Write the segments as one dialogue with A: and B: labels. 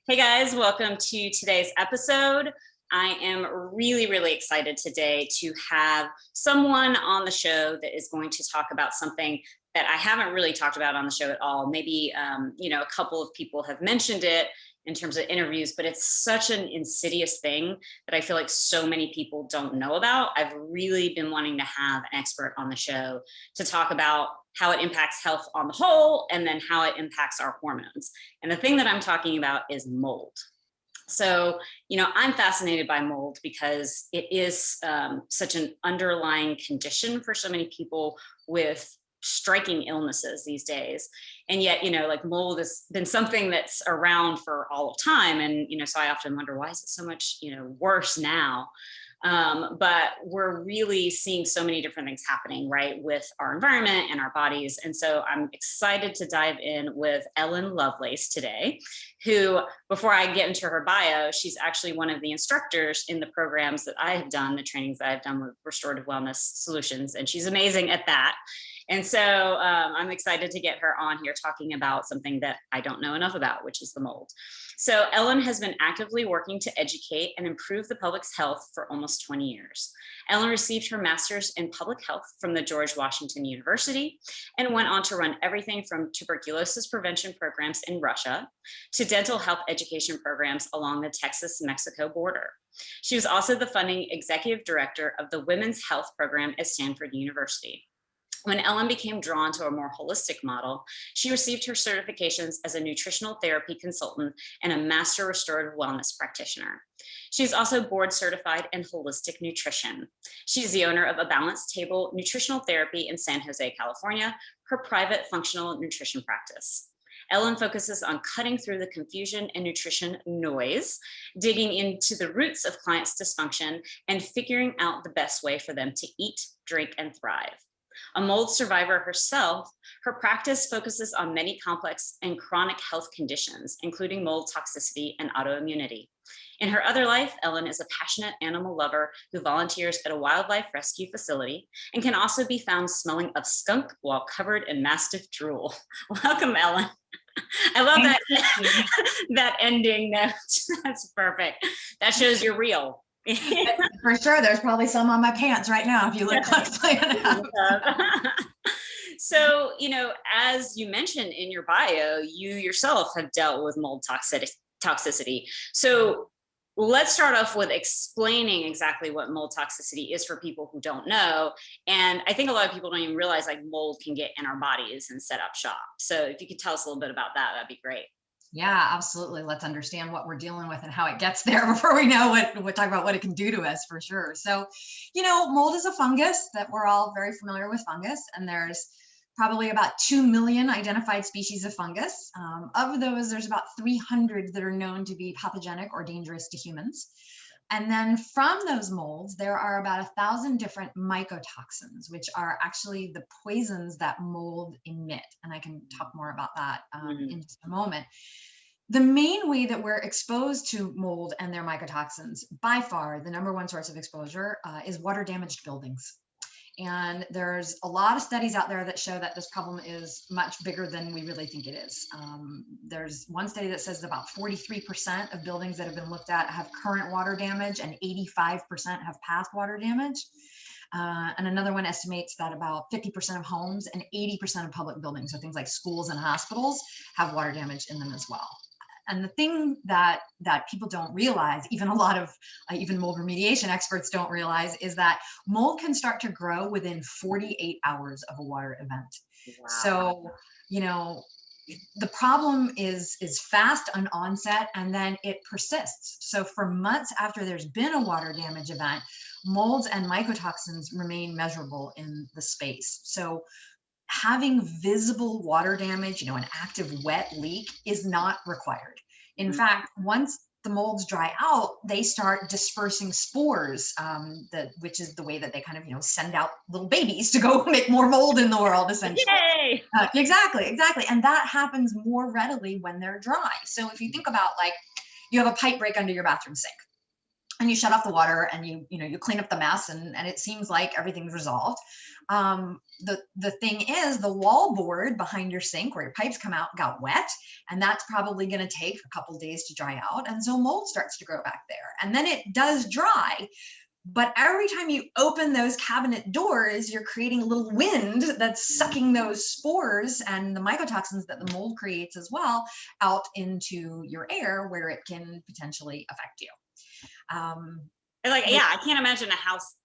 A: Hey guys, welcome to today's episode. I am really excited today to have someone on the show that is going to talk about something that I haven't really talked about on the show at all. Maybe, a couple of people have mentioned it in terms of interviews, but it's such an insidious thing that I feel like so many people don't know about. I've really been wanting to have an expert on the show to talk about how it impacts health on the whole, and then how it impacts our hormones. And the thing that I'm talking about is mold. So, I'm fascinated by mold because it is such an underlying condition for so many people with striking illnesses these days. And yet, like mold has been something that's around for all of time. And, so I often wonder, why is it so much, worse now? But we're really seeing so many different things happening, right, with our environment and our bodies. And so I'm excited to dive in with Ellen Lovelace today, who, before I get into her bio, she's actually one of the instructors in the programs that I have done, the trainings that I've done with Restorative Wellness Solutions. And she's amazing at that. And so I'm excited to get her on here talking about something that I don't know enough about, which is the mold. So Ellen has been actively working to educate and improve the public's health for almost 20 years. Ellen received her master's in public health from the George Washington University and went on to run everything from tuberculosis prevention programs in Russia to dental health education programs along the Texas-Mexico border. She was also the funding executive director of the Women's Health Program at Stanford University. When Ellen became drawn to a more holistic model, she received her certifications as a nutritional therapy consultant and a master restorative wellness practitioner. She's also board certified in holistic nutrition. She's the owner of A Balanced Table Nutritional Therapy in San Jose, California, her private functional nutrition practice. Ellen focuses on cutting through the confusion and nutrition noise, digging into the roots of clients' dysfunction, and figuring out the best way for them to eat, drink, and thrive. A mold survivor herself, her practice focuses on many complex and chronic health conditions, including mold toxicity and autoimmunity. In her other life, Ellen is a passionate animal lover who volunteers at a wildlife rescue facility and can also be found smelling of skunk while covered in mastiff drool. Welcome, Ellen. I love that ending note. That's perfect. That shows you're real.
B: For sure. There's probably some on my pants right now if you look closely enough.
A: So, as you mentioned in your bio, you yourself have dealt with mold toxicity. So let's start off with explaining exactly what mold toxicity is for people who don't know. And I think a lot of people don't even realize like mold can get in our bodies and set up shop. So if you could tell us a little bit about that, that'd be great.
B: Yeah, absolutely. Let's understand what we're dealing with and how it gets there before we know what talk about what it can do to us for sure. So, mold is a fungus that we're all very familiar with fungus, and there's probably about 2 million identified species of fungus. Of those, there's about 300 that are known to be pathogenic or dangerous to humans. And then from those molds, there are about 1,000 different mycotoxins, which are actually the poisons that mold emit. And I can talk more about that in just a moment. The main way that we're exposed to mold and their mycotoxins, by far, the number one source of exposure is water-damaged buildings. And there's a lot of studies out there that show that this problem is much bigger than we really think it is. There's one study that says that about 43% of buildings that have been looked at have current water damage and 85% have past water damage. And another one estimates that about 50% of homes and 80% of public buildings, so things like schools and hospitals, have water damage in them as well. And the thing that people don't realize, even a lot of even mold remediation experts don't realize, is that mold can start to grow within 48 hours of a water event. Wow. So, the problem is fast on onset, and then it persists. So for months after there's been a water damage event, molds and mycotoxins remain measurable in the space. So having visible water damage, an active wet leak, is not required. In fact, once the molds dry out, they start dispersing spores, which is the way that they kind of, send out little babies to go make more mold in the world, essentially.
A: Yay!
B: Exactly. And that happens more readily when they're dry. So if you think about, like, you have a pipe break under your bathroom sink. and you shut off the water and you clean up the mess, and it seems like everything's resolved. The thing is, the wall board behind your sink where your pipes come out got wet, and that's probably going to take a couple days to dry out, and so mold starts to grow back there, and then it does dry. But every time you open those cabinet doors, you're creating a little wind that's sucking those spores and the mycotoxins that the mold creates as well out into your air, where it can potentially affect you.
A: Yeah, I can't imagine a house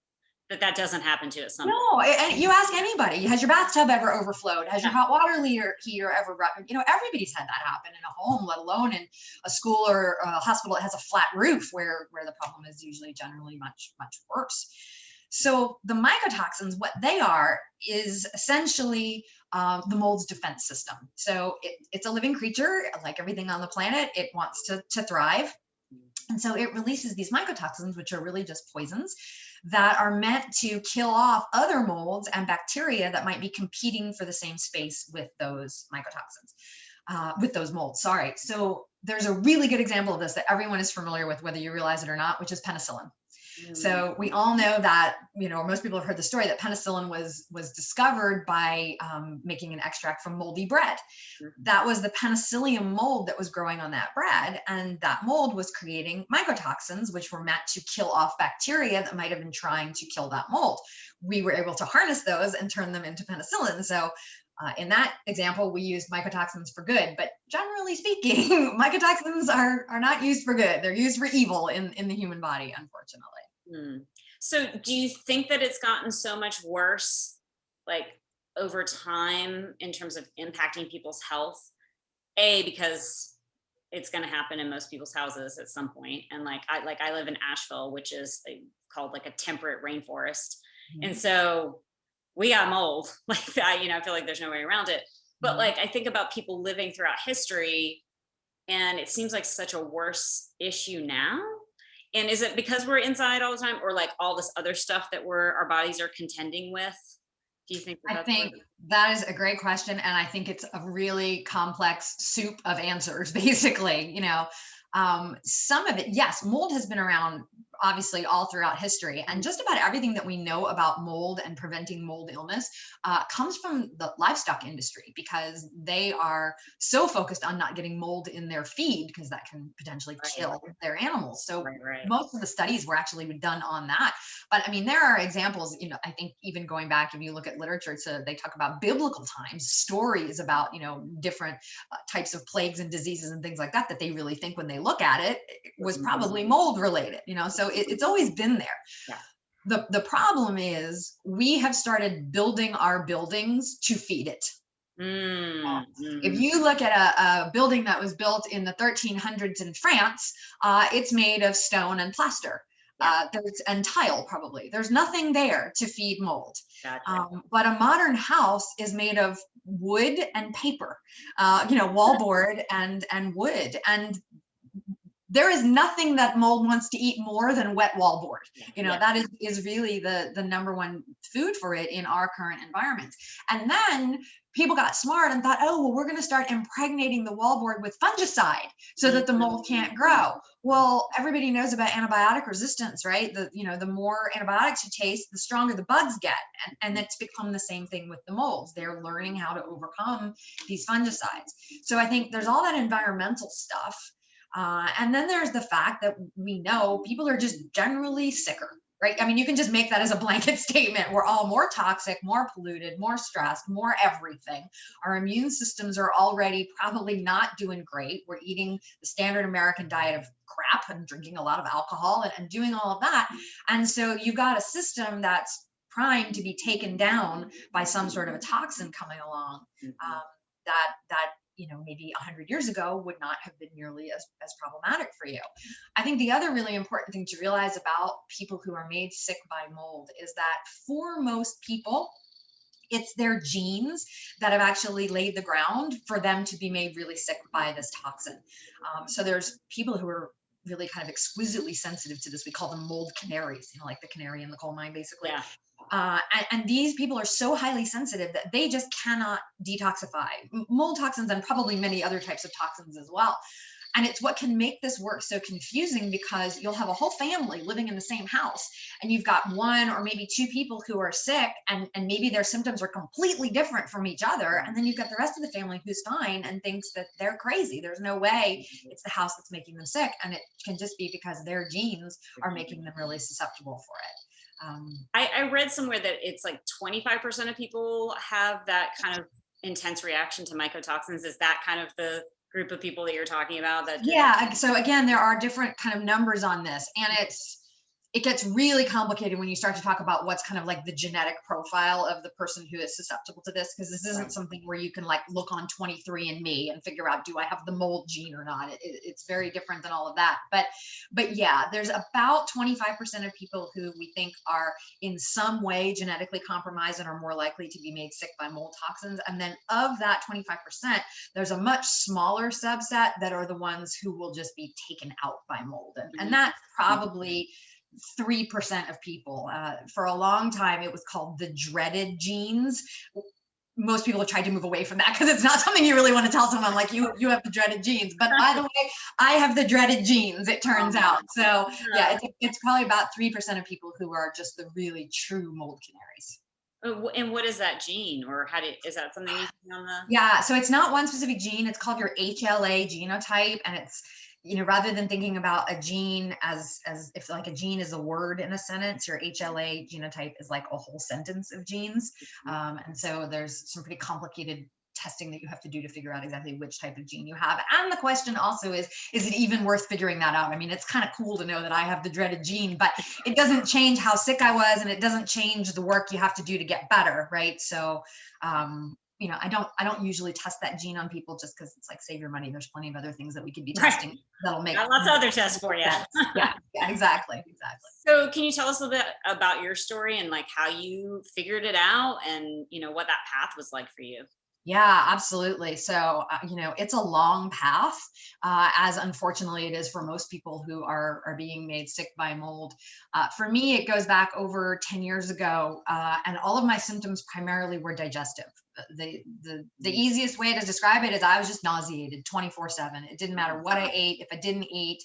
A: that doesn't happen to at some point.
B: No, and you ask anybody, has your bathtub ever overflowed? Has your hot water heater ever ruptured? Everybody's had that happen in a home, let alone in a school or a hospital that has a flat roof, where the problem is usually generally much, much worse. So the mycotoxins, what they are is essentially the mold's defense system. So it's a living creature, like everything on the planet. It wants to thrive. And so it releases these mycotoxins, which are really just poisons that are meant to kill off other molds and bacteria that might be competing for the same space with those mycotoxins, with those molds, sorry. So there's a really good example of this that everyone is familiar with, whether you realize it or not, which is penicillin. So we all know that, most people have heard the story that penicillin was discovered by making an extract from moldy bread. That was the penicillium mold that was growing on that bread. And that mold was creating mycotoxins, which were meant to kill off bacteria that might have been trying to kill that mold. We were able to harness those and turn them into penicillin. So in that example, we used mycotoxins for good, but generally speaking, mycotoxins are not used for good. They're used for evil in the human body, unfortunately.
A: So do you think that it's gotten so much worse, like over time, in terms of impacting people's health? Because it's going to happen in most people's houses at some point. And I live in Asheville, which is called like a temperate rainforest. And so we got mold like that, I feel like there's no way around it. But I think about people living throughout history, and it seems like such a worse issue now. And is it because we're inside all the time, or like all this other stuff that our bodies are contending with? Do you think
B: I think that is a great question. And I think it's a really complex soup of answers, basically. Some of it, yes, mold has been around obviously all throughout history, and just about everything that we know about mold and preventing mold illness comes from the livestock industry, because they are so focused on not getting mold in their feed, because that can potentially kill their animals. So most of the studies were actually done on that. But I mean, there are examples, I think even going back, if you look at literature, so they talk about biblical times, stories about, different types of plagues and diseases and things like that they really think when they look at it was probably mold related, so it's always been there. Yeah. The problem is we have started building our buildings to feed it. If you look at a building that was built in the 1300s in France, it's made of stone and plaster. And tile, probably. There's nothing there to feed mold. Gotcha. But a modern house is made of wood and paper, wallboard and wood. And there is nothing that mold wants to eat more than wet wallboard. That is really the number one food for it in our current environment. And then people got smart and thought, oh, well, we're going to start impregnating the wallboard with fungicide so that the mold can't grow. Well, everybody knows about antibiotic resistance, right? The more antibiotics you taste, the stronger the bugs get. And it's become the same thing with the molds. They're learning how to overcome these fungicides. So I think there's all that environmental stuff. And then there's the fact that we know people are just generally sicker, right? I mean, you can just make that as a blanket statement. We're all more toxic, more polluted, more stressed, more everything. Our immune systems are already probably not doing great. We're eating the standard American diet of crap and drinking a lot of alcohol and doing all of that. And so you've got a system that's primed to be taken down by some sort of a toxin coming along that maybe 100 years ago would not have been nearly as problematic for you. I think the other really important thing to realize about people who are made sick by mold is that for most people, it's their genes that have actually laid the ground for them to be made really sick by this toxin. So there's people who are really kind of exquisitely sensitive to this. We call them mold canaries, like the canary in the coal mine, basically. Yeah. And these people are so highly sensitive that they just cannot detoxify mold toxins and probably many other types of toxins as well. And it's what can make this work so confusing, because you'll have a whole family living in the same house, and you've got one or maybe two people who are sick, and maybe their symptoms are completely different from each other. And then you've got the rest of the family who's fine and thinks that they're crazy. There's no way it's the house that's making them sick. And it can just be because their genes are making them really susceptible for it.
A: I read somewhere that it's like 25% of people have that kind of intense reaction to mycotoxins. Is that kind of the group of people that you're talking about? That
B: Yeah. So again, there are different kind of numbers on this, and it gets really complicated when you start to talk about what's kind of like the genetic profile of the person who is susceptible to this, because this isn't something where you can like look on 23andMe and figure out, do I have the mold gene or not? It's very different than all of that. But yeah, there's about 25% of people who we think are in some way genetically compromised and are more likely to be made sick by mold toxins. And then of that 25%, there's a much smaller subset that are the ones who will just be taken out by mold. And that's probably 3% of people. For a long time, it was called the dreaded genes. Most people have tried to move away from that because it's not something you really want to tell someone, like, you have the dreaded genes. But by the way, I have the dreaded genes, it turns out. So yeah, it's probably about 3% of people who are just the really true mold canaries.
A: And what is that gene, or is that something you see on the?
B: Yeah, so it's not one specific gene. It's called your HLA genotype, and it's, rather than thinking about a gene as if like a gene is a word in a sentence, your HLA genotype is like a whole sentence of genes. And so there's some pretty complicated testing that you have to do to figure out exactly which type of gene you have. And the question also is it even worth figuring that out? I mean, it's kind of cool to know that I have the dreaded gene, but it doesn't change how sick I was, and it doesn't change the work you have to do to get better, right? So I don't usually test that gene on people just because it's like, save your money. There's plenty of other things that we could be testing that'll make
A: Got lots of other tests for you.
B: Yeah, exactly.
A: So can you tell us a little bit about your story and like how you figured it out, and what that path was like for you?
B: Yeah, absolutely. So, it's a long path, as unfortunately it is for most people who are being made sick by mold. For me, it goes back over 10 years ago, and all of my symptoms primarily were digestive. The easiest way to describe it is I was just nauseated 24/7. It didn't matter what I ate. If I didn't eat,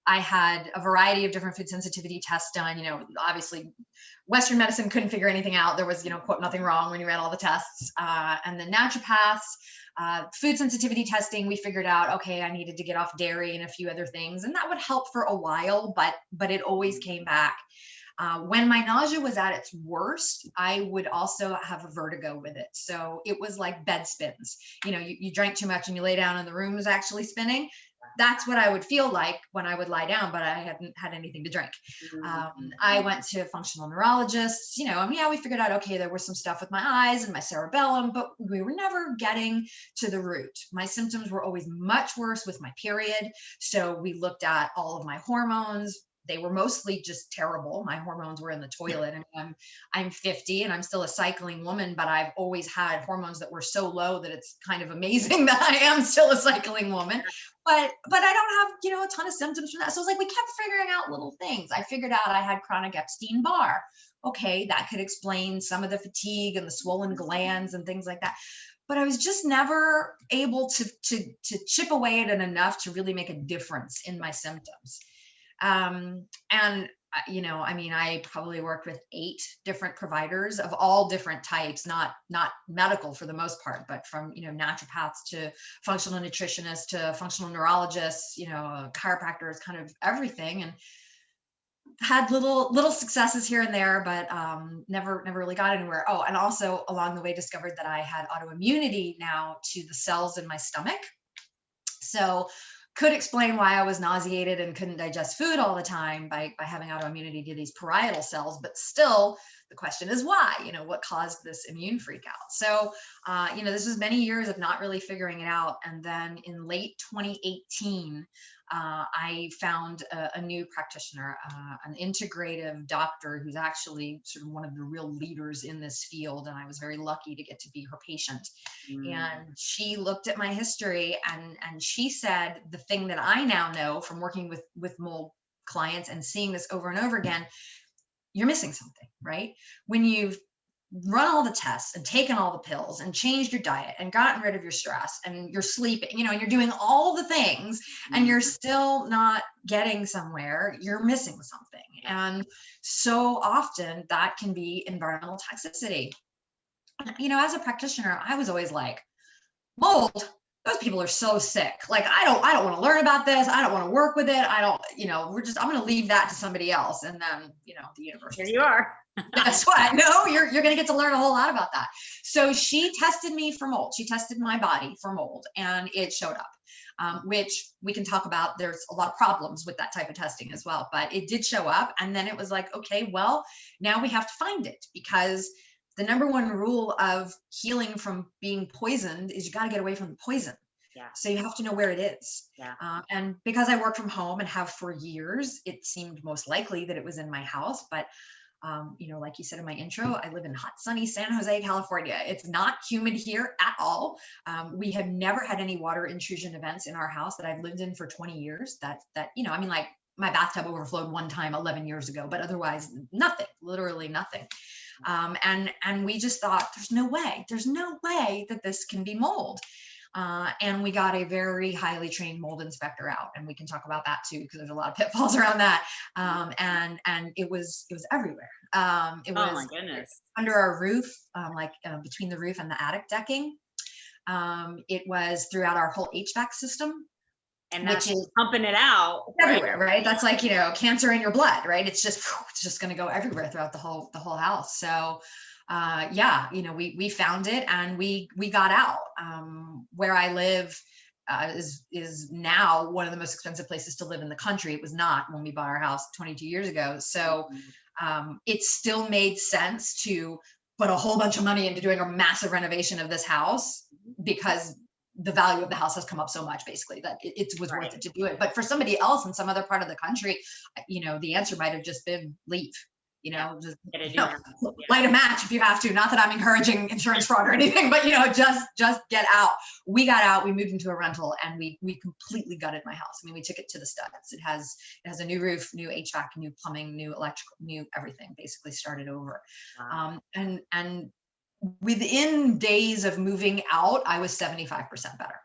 B: I had a variety of different food sensitivity tests done. Obviously Western medicine couldn't figure anything out. There was, quote, nothing wrong when you ran all the tests. And the naturopaths, food sensitivity testing, we figured out, okay, I needed to get off dairy and a few other things. And that would help for a while, but it always came back. When my nausea was at its worst, I would also have a vertigo with it. So it was like bed spins. You drank too much and you lay down and the room was actually spinning. That's what I would feel like when I would lie down, but I hadn't had anything to drink. I went to functional neurologists, we figured out, okay, there was some stuff with my eyes and my cerebellum, but we were never getting to the root. My symptoms were always much worse with my period. So we looked at all of my hormones. They were mostly just terrible. My hormones were in the toilet. I mean, I'm 50 and I'm still a cycling woman, but I've always had hormones that were so low that it's kind of amazing that I am still a cycling woman. But I don't have, a ton of symptoms from that. So it's like we kept figuring out little things. I figured out I had chronic Epstein-Barr. Okay, that could explain some of the fatigue and the swollen glands and things like that. But I was just never able to chip away at it enough to really make a difference in my symptoms. I probably worked with 8 different providers of all different types, not medical for the most part, but from, naturopaths to functional nutritionists to functional neurologists, chiropractors, kind of everything. And had little successes here and there, but never really got anywhere. Oh, and also along the way discovered that I had autoimmunity now to the cells in my stomach. So could explain why I was nauseated and couldn't digest food all the time by having autoimmunity to these parietal cells. But still, the question is why, what caused this immune freak out? So, this was many years of not really figuring it out. And then in late 2018, I found a new practitioner, an integrative doctor who's actually sort of one of the real leaders in this field. And I was very lucky to get to be her patient. And she looked at my history and she said the thing that I now know from working with mold clients and seeing this over and over again: you're missing something, right? When you've run all the tests and taken all the pills and changed your diet and gotten rid of your stress and you're sleeping, and you're doing all the things and you're still not getting somewhere, you're missing something. And so often that can be environmental toxicity. As a practitioner, I was always like, mold, those people are so sick. Like, I don't want to learn about this. I don't want to work with it. I don't, I'm going to leave that to somebody else. And then, the universe.
A: Here you are.
B: Guess what? No, you're going to get to learn a whole lot about that. So she tested me for mold. She tested my body for mold and it showed up, which we can talk about. There's a lot of problems with that type of testing as well, but it did show up. And then it was like, okay, well, now we have to find it, because the number one rule of healing from being poisoned is you got to get away from the poison.
A: Yeah.
B: So you have to know where it is.
A: Yeah.
B: And because I work from home and have for years, it seemed most likely that it was in my house. But, like you said in my intro, I live in hot, sunny San Jose, California. It's not humid here at all. We have never had any water intrusion events in our house that I've lived in for 20 years. Like my bathtub overflowed one time 11 years ago, but otherwise nothing, literally nothing. And we just thought, there's no way that this can be mold. And we got a very highly trained mold inspector out, and we can talk about that too, because there's a lot of pitfalls around that. And it was everywhere. It was,
A: oh my goodness,
B: under our roof, between the roof and the attic decking. It was throughout our whole HVAC system.
A: And that's pumping it out
B: everywhere, right? That's like, cancer in your blood, right? It's just going to go everywhere throughout the whole house. So, we found it and we got out. Where I live is now one of the most expensive places to live in the country. It was not when we bought our house 22 years ago. So, it still made sense to put a whole bunch of money into doing a massive renovation of this house, because the value of the house has come up so much, basically, that it was worth it to do it. But for somebody else in some other part of the country, the answer might have just been leave, just light a match if you have to. Not that I'm encouraging insurance fraud or anything, but just get out. We got out, we moved into a rental, and we completely gutted my house. I mean, we took it to the studs. It has a new roof, new HVAC, new plumbing, new electrical, new everything, basically started over.
A: Wow.
B: And within days of moving out, I was 75% better.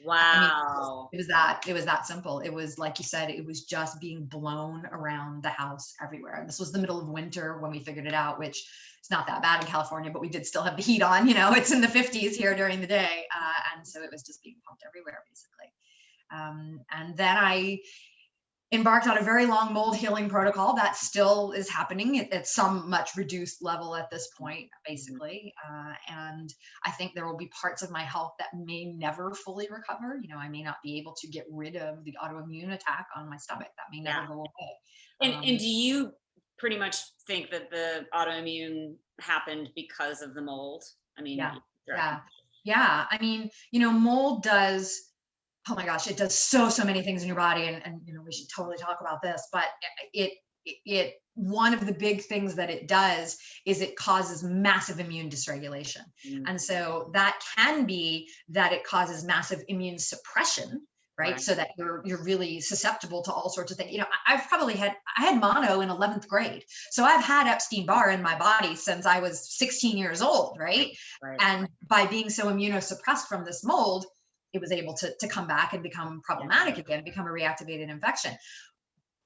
A: Wow.
B: It was that simple. It was, like you said, it was just being blown around the house everywhere. And this was the middle of winter when we figured it out, which is not that bad in California, but we did still have the heat on, it's in the 50s here during the day. And so it was just being pumped everywhere, basically. And then I embarked on a very long mold healing protocol that still is happening at some much reduced level at this point, basically. And I think there will be parts of my health that may never fully recover. I may not be able to get rid of the autoimmune attack on my stomach. That may never go away.
A: And do you pretty much think that the autoimmune happened because of the mold? I mean,
B: yeah. I mean, mold does, oh my gosh, it does so many things in your body. And we should totally talk about this, but it one of the big things that it does is it causes massive immune dysregulation. And so that can be that it causes massive immune suppression, right? So that you're really susceptible to all sorts of things. I had mono in 11th grade. So I've had Epstein-Barr in my body since I was 16 years old, right? And by being so immunosuppressed from this mold, it was able to come back and become problematic again, become a reactivated infection.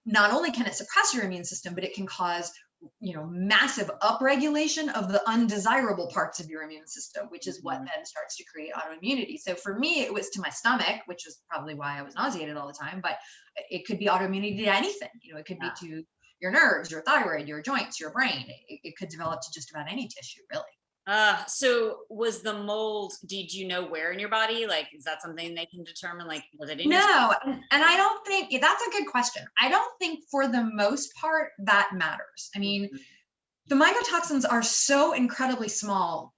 B: Not only can it suppress your immune system, but it can cause, massive upregulation of the undesirable parts of your immune system, which is what then starts to create autoimmunity. So for me, it was to my stomach, which is probably why I was nauseated all the time, but it could be autoimmunity to anything. It could be to your nerves, your thyroid, your joints, your brain. It could develop to just about any tissue, really.
A: So was the mold, did you know where in your body? Like, is that something they can determine? Like, was it in your
B: No, and I don't think, that's a good question. I don't think for the most part that matters. I mean, the mycotoxins are so incredibly small.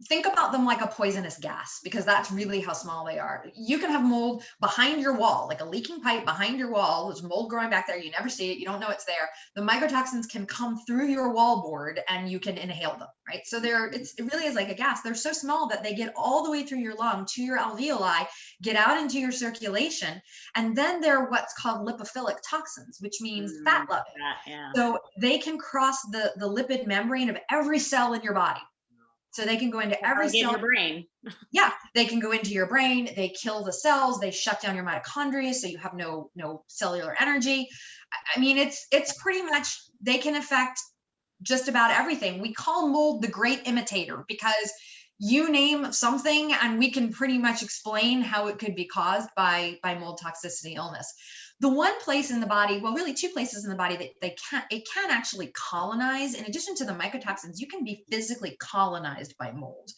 B: think about them like a poisonous gas, because that's really how small they are. You can have mold behind your wall, like a leaking pipe behind your wall. There's mold growing back there. You never see it. You don't know it's there. The mycotoxins can come through your wall board and you can inhale them, right? So it really is like a gas. They're so small that they get all the way through your lung to your alveoli, get out into your circulation. And then they're what's called lipophilic toxins, which means fat loving.
A: Yeah.
B: So they can cross the lipid membrane of every cell in your body. So they can go into every cell.
A: In your brain.
B: Yeah, they can go into your brain. They kill the cells. They shut down your mitochondria, so you have no cellular energy. I mean, it's pretty much, they can affect just about everything. We call mold the great imitator, because you name something and we can pretty much explain how it could be caused by mold toxicity illness. The one place in the body, well, really two places in the body that it can actually colonize. In addition to the mycotoxins, you can be physically colonized by mold.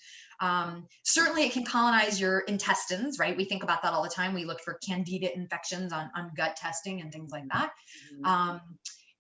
B: Certainly it can colonize your intestines, right? We think about that all the time. We look for candida infections on gut testing and things like that.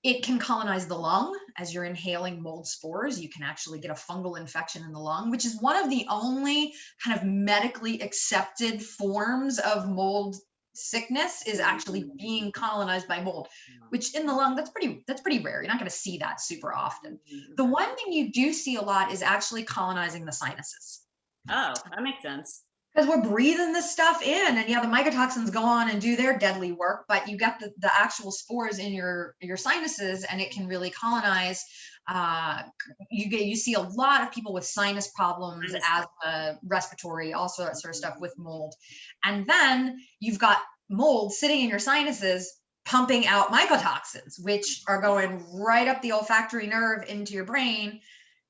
B: It can colonize the lung. As you're inhaling mold spores, you can actually get a fungal infection in the lung, which is one of the only kind of medically accepted forms of mold sickness, is actually being colonized by mold, which in the lung, that's pretty rare. You're not going to see that super often. The one thing you do see a lot is actually colonizing the sinuses.
A: Oh, that makes sense.
B: Because we're breathing this stuff in, and yeah, the mycotoxins go on and do their deadly work, but you get the actual spores in your sinuses, and it can really colonize. You see a lot of people with sinus problems, asthma, respiratory, all that sort of stuff with mold. And then you've got mold sitting in your sinuses, pumping out mycotoxins, which are going right up the olfactory nerve into your brain.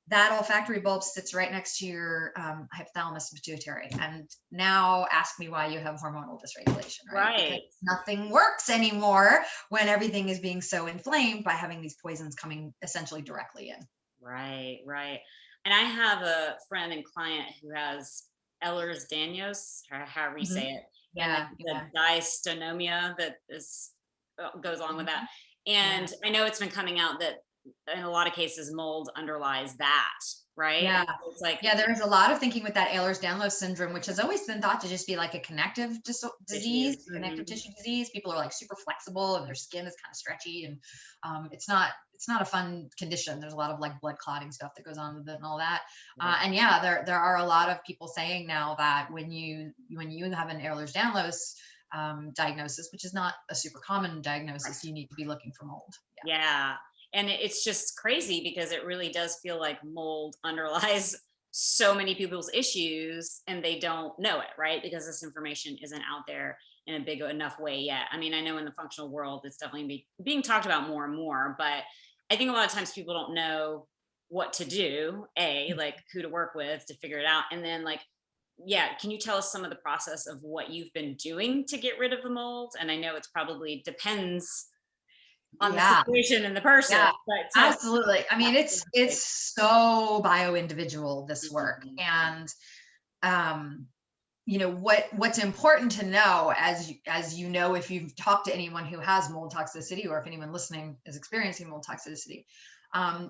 B: That olfactory bulb sits right next to your hypothalamus and pituitary. And now ask me why you have hormonal dysregulation, right? Because nothing works anymore when everything is being so inflamed by having these poisons coming essentially directly in.
A: Right. And I have a friend and client who has Ehlers-Danlos, or however you say it.
B: Yeah.
A: The dystonia that goes along with that. And I know it's been coming out that in a lot of cases mold underlies that, right?
B: Yeah.
A: It's like,
B: there's a lot of thinking with that Ehlers-Danlos syndrome, which has always been thought to just be like a connective disease, connective tissue disease. People are like super flexible and their skin is kind of stretchy, and it's not a fun condition. There's a lot of like blood clotting stuff that goes on with it and all that. And there are a lot of people saying now that when you have an Ehlers-Danlos diagnosis, which is not a super common diagnosis, you need to be looking for mold.
A: Yeah. And it's just crazy because it really does feel like mold underlies so many people's issues and they don't know it, right? Because this information isn't out there in a big enough way yet. I mean, I know in the functional world, it's definitely being talked about more and more, but I think a lot of times people don't know what to do, like who to work with to figure it out. And then can you tell us some of the process of what you've been doing to get rid of the mold? And I know it's probably depends on the situation and the person. But
B: absolutely. I mean, it's so bio-individual, this work. And what's important to know, as you know, if you've talked to anyone who has mold toxicity, or if anyone listening is experiencing mold toxicity,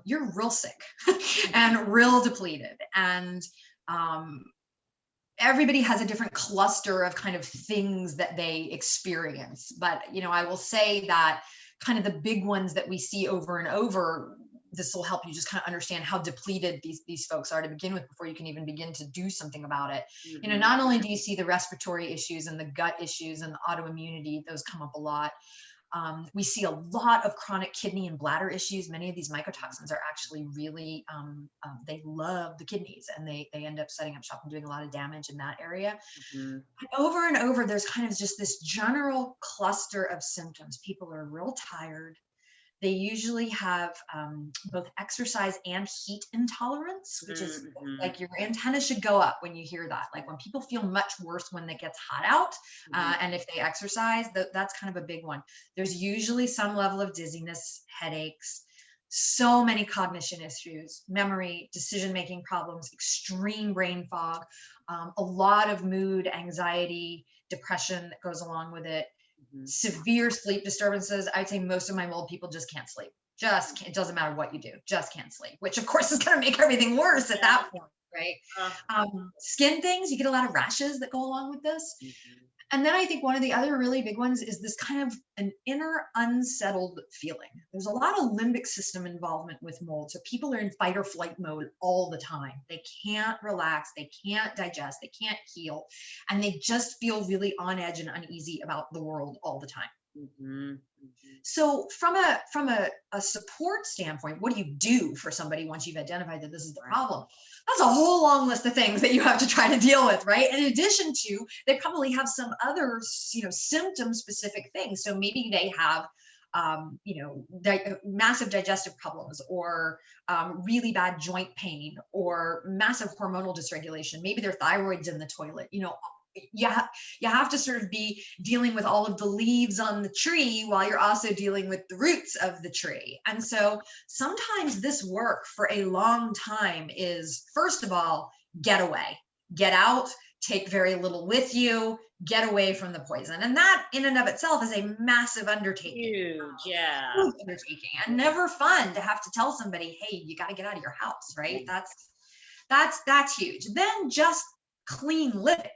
B: you're real sick and real depleted. And everybody has a different cluster of kind of things that they experience. But, I will say that kind of the big ones that we see over and over, this will help you just kind of understand how depleted these folks are to begin with before you can even begin to do something about it. Not only do you see the respiratory issues and the gut issues and the autoimmunity, those come up a lot. We see a lot of chronic kidney and bladder issues. Many of these mycotoxins are actually really, they love the kidneys, and they end up setting up shop and doing a lot of damage in that area. And over and over, there's kind of just this general cluster of symptoms. People are real tired. They usually have both exercise and heat intolerance, which is like your antenna should go up when you hear that. Like when people feel much worse when it gets hot out, and if they exercise, that's kind of a big one. There's usually some level of dizziness, headaches, so many cognition issues, memory, decision-making problems, extreme brain fog, a lot of mood, anxiety, depression that goes along with it. Severe sleep disturbances. I'd say most of my mold people just can't sleep. It doesn't matter what you do, just can't sleep, which of course is going to make everything worse at that point. right?
A: Uh,
B: Skin things, you get a lot of rashes that go along with this.
A: mhm.
B: And then I think one of the other really big ones is this kind of an inner unsettled feeling. There's a lot of limbic system involvement with mold. So people are in fight or flight mode all the time. They can't relax, they can't digest, they can't heal, and they just feel really on edge and uneasy about the world all the time.
A: Mhm, mhm.
B: So from a support standpoint, what do you do for somebody once you've identified that this is the
A: Right.
B: problem? That's a whole long list of things that you have to try to deal with, right? In addition to, they probably have some other, symptom specific things. So maybe they have, massive digestive problems, or really bad joint pain, or massive hormonal dysregulation. Maybe their thyroid's in the toilet. You have to sort of be dealing with all of the leaves on the tree while you're also dealing with the roots of the tree. And so sometimes this work for a long time is, first of all, get away, get out, take very little with you, get away from the poison. And that in and of itself is a massive undertaking.
A: Huge, yeah.
B: Huge undertaking, and never fun to have to tell somebody, hey, you got to get out of your house, right? That's huge. Then just clean living,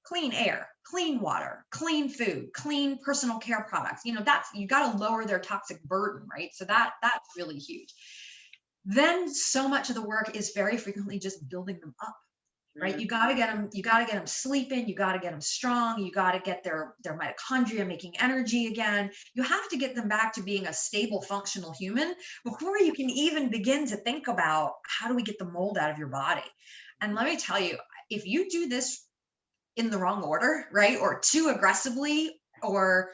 B: clean air, clean water, clean food, clean personal care products. That's, you got to lower their toxic burden, right? So that's really huge. Then so much of the work is very frequently just building them up, right?
A: Mhm.
B: You got to get them sleeping, you got to get them strong, you got to get their mitochondria making energy again. You have to get them back to being a stable, functional human before you can even begin to think about how do we get the mold out of your body. And let me tell you, if you do this in the wrong order, right? Or too aggressively, or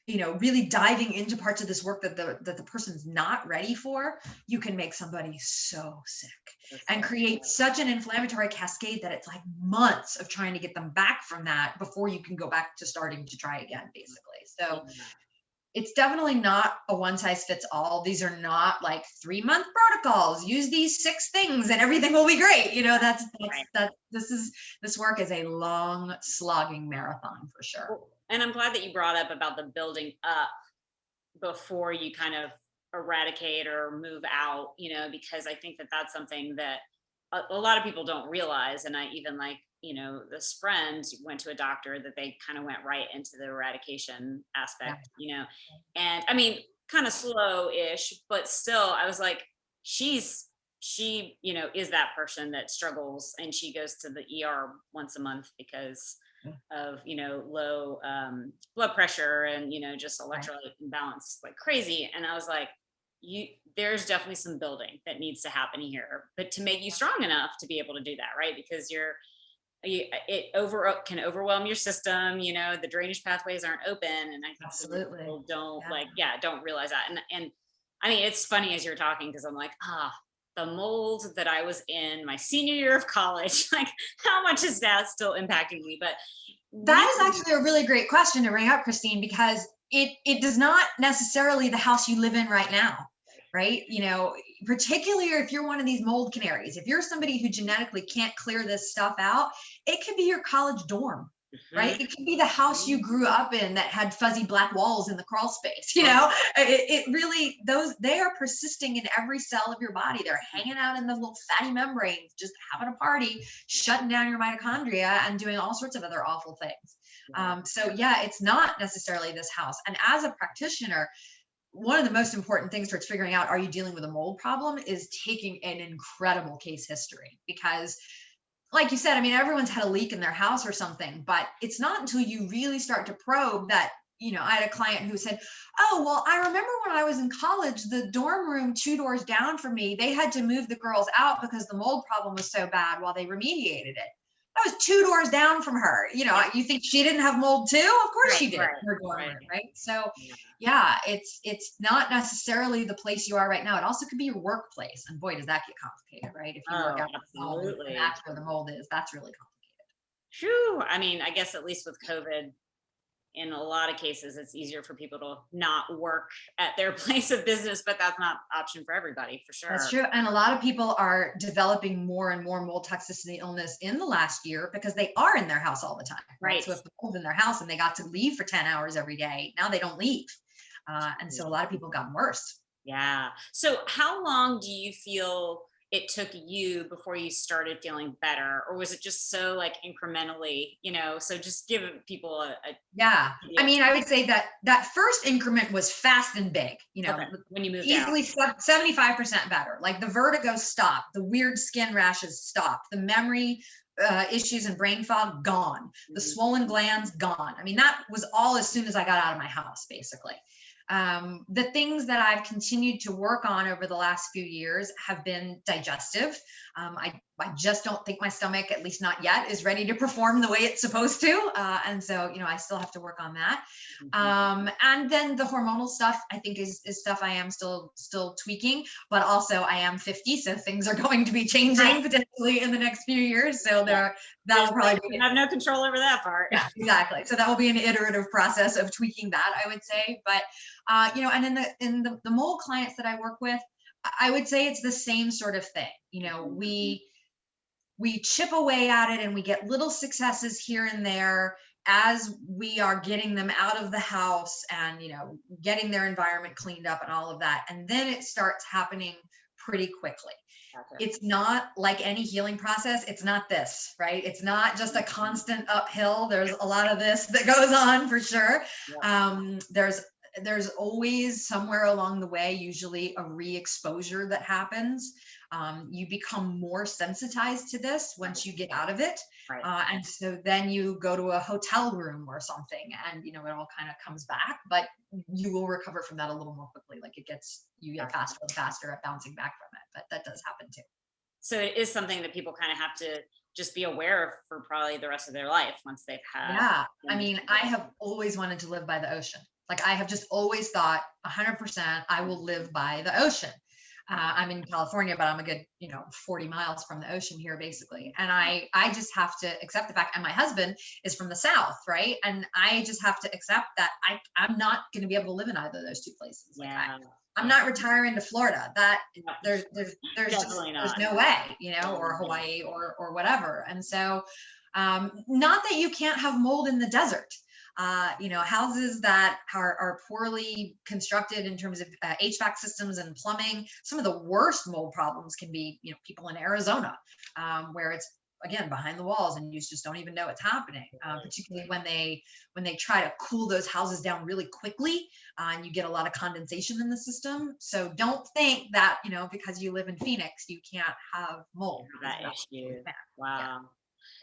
B: really diving into parts of this work that the person's not ready for, you can make somebody so sick
A: That's
B: and
A: so
B: create such an inflammatory cascade that it's like months of trying to get them back from that before you can go back to starting to try again, basically. So
A: yeah.
B: it's definitely not a one size fits all. These are not like 3-month protocols. Use these 6 things and everything will be great.
A: Right.
B: This work is a long slogging marathon for sure.
A: Well, and I'm glad that you brought up about the building up before you kind of eradicate or move out, because I think that that's something that a lot of people don't realize. And I even like, this friend went to a doctor that they kind of went right into the eradication
B: Yeah.
A: aspect, and I mean, kind of slow ish, but still, I was like, she, is that person that struggles and she goes to the ER once a month because of low blood pressure and just
B: Right.
A: electrolyte imbalance like crazy. And I was like, you there's definitely some building that needs to happen here, but to make you strong enough to be able to do that, right? Because it can overwhelm your system. The drainage pathways aren't open, and I think so many
B: Absolutely.
A: people don't,
B: Yeah.
A: like, yeah, don't realize that. And I mean, it's funny as you're talking because I'm like, the mold that I was in my senior year of college, like, how much is that still impacting me? But
B: That is
A: really,
B: actually a really great question to bring up, Christine, because it does not necessarily the house you live in right now, right? Particularly if you're one of these mold canaries, if you're somebody who genetically can't clear this stuff out, it could be your college dorm,
A: Mhm,
B: right? It could be the house you
A: mhm.
B: grew up in that had fuzzy black walls in the crawl space.
A: Oh,
B: It really, they are persisting in every cell of your body. They're hanging out in the little fatty membranes, just having a party, shutting down your mitochondria and doing all sorts of other awful things.
A: yeah.
B: So yeah, it's not necessarily this house. And as a practitioner, one of the most important things towards figuring out, are you dealing with a mold problem, is taking an incredible case history. Because like you said, I mean, everyone's had a leak in their house or something, but it's not until you really start to probe that, I had a client who said, oh, well, I remember when I was in college, the dorm room 2 doors down from me, they had to move the girls out because the mold problem was so bad while they remediated it. That was 2 doors down from her.
A: Yeah.
B: You think she didn't have mold too? Of course
A: Right,
B: she did
A: right,
B: in her dorm
A: right.
B: room, right? So
A: Yeah.
B: yeah, it's not necessarily the place you are right now. It also could be your workplace. And boy, does that get complicated, right? If you work
A: Oh,
B: out at home and
A: absolutely.
B: that's where the mold is, that's really complicated.
A: Phew. I mean, I guess at least with COVID, in a lot of cases, it's easier for people to not work at their place of business, but that's not option for everybody, for
B: That's
A: sure.
B: true. And a lot of people are developing more and more mold toxicity illness in the last year because they are in their house all the time, right?
A: Right.
B: So if the mold's in their house and they got to leave for 10 hours every day, now they don't leave. And so a lot of people have gotten worse.
A: Yeah. So how long do you feel it took you before you started feeling better, or was it just so like incrementally, so just give people a
B: Yeah. I
A: idea.
B: mean, I would say that that first increment was fast and big,
A: Okay, when you moved out.
B: easily 75% better. Like the vertigo stopped, the weird skin rashes stopped, the memory issues and brain fog gone, the
A: Mhm.
B: swollen glands gone. I mean, that was all as soon as I got out of my house, basically. The things that I've continued to work on over the last few years have been digestive. I just don't think my stomach, at least not yet, is ready to perform the way it's supposed to. And so, I still have to work on that.
A: Mhm.
B: And then the hormonal stuff, I think is stuff I am still tweaking, but also I am 50, so things are going to be changing potentially in the next few years. So that will probably be
A: You have no control over that part.
B: yeah, exactly. So that will be an iterative process of tweaking that, I would say. But and in the mole clients that I work with, I would say it's the same sort of thing. We chip away at it and we get little successes here and there as we are getting them out of the house and getting their environment cleaned up and all of that, and then it starts happening pretty quickly.
A: Gotcha.
B: It's not like any healing process. It's not this, right? It's not just a constant uphill. There's a lot of this that goes on for sure.
A: Yeah.
B: There's always somewhere along the way, usually a re-exposure that happens. You become more sensitized to this once you get out of it.
A: Right.
B: And so then you go to a hotel room or something and, it all kind of comes back, but you will recover from that a little more quickly. Like you get faster and faster at bouncing back from it, but that does happen too.
A: So it is something that people kind of have to just be aware of for probably the rest of their life once they've had.
B: Yeah. I mean, I have always wanted to live by the ocean. Like I have just always thought 100% I will live by the ocean. I'm in California, but I'm a good, 40 miles from the ocean here, basically. And I just have to accept the fact, and my husband is from the South, right? And I just have to accept that I'm not going to be able to live in either of those two places. Like
A: Yeah.
B: I'm not retiring to Florida. That
A: No,
B: there's
A: definitely
B: there's
A: not.
B: no way, or Hawaii or whatever. And so, not that you can't have mold in the desert. Houses that are poorly constructed in terms of HVAC systems and plumbing. Some of the worst mold problems can be, people in Arizona, where it's again behind the walls and you just don't even know it's happening. Particularly when they try to cool those houses down really quickly, and you get a lot of condensation in the system. So don't think that because you live in Phoenix you can't have mold.
A: That issue.
B: Yeah.
A: Wow.